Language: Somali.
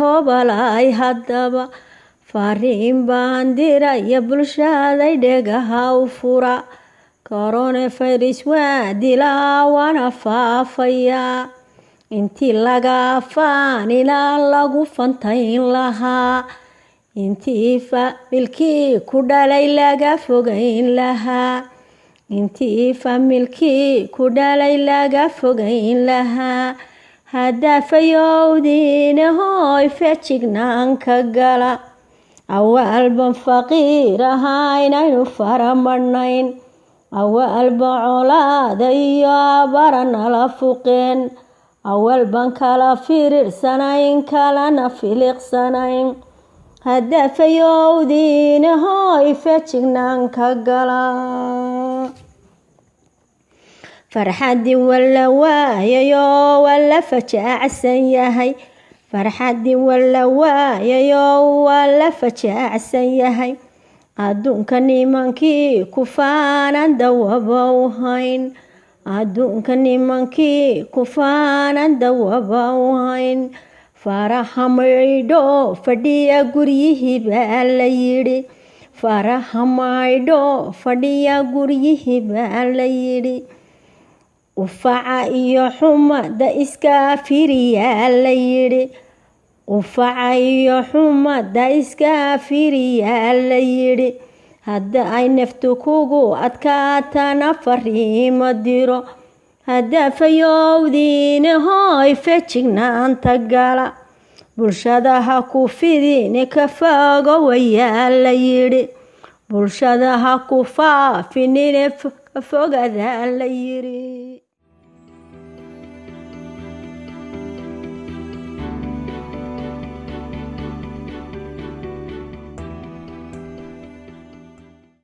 hobalay haddaba fariin baan diraya bulshaday dhegaha u fura coronavirus waa dilaa waana faafayaa intii laga faanina lagu fantayn lahaa intii familkii ku dhalay laga fogayn lahaa intii familkii ku dhalay laga fogayn lahaa hadafayowdiina hooy feejignaan ka gala awaalban faqiir ahaa inaynu faramadhnayn awaalban colaada iyo abara nala fuqeen awalban kala firiirsanayn kalana filiqsanayn hadafayowdiina hooy feejignaan ka gala farxadii walla waayayo walla fajaacsan yahay farxadii walla waayayo walla fajaacsan yahay adduunka nimankii ku faanan dawaba u hayn adduunka nimankii ku faanan dawaba u hayn faraha maydho fadhiya guryihii baa la yidhi faraha maydho fadhiya guryihii baa la yidhi ufaca iyo xumada iska firiyaa la yidhi ufaca iyo xumada iska firiyaa la yidhi hadda ay naftu kugu adkaatana fariimo diro hadafayowdiina hooy feejignaanta gala bulshada ha ku fidine ka fogo wayaa la yidhi bulshada ha ku faafinine ka fogadaa la yidhi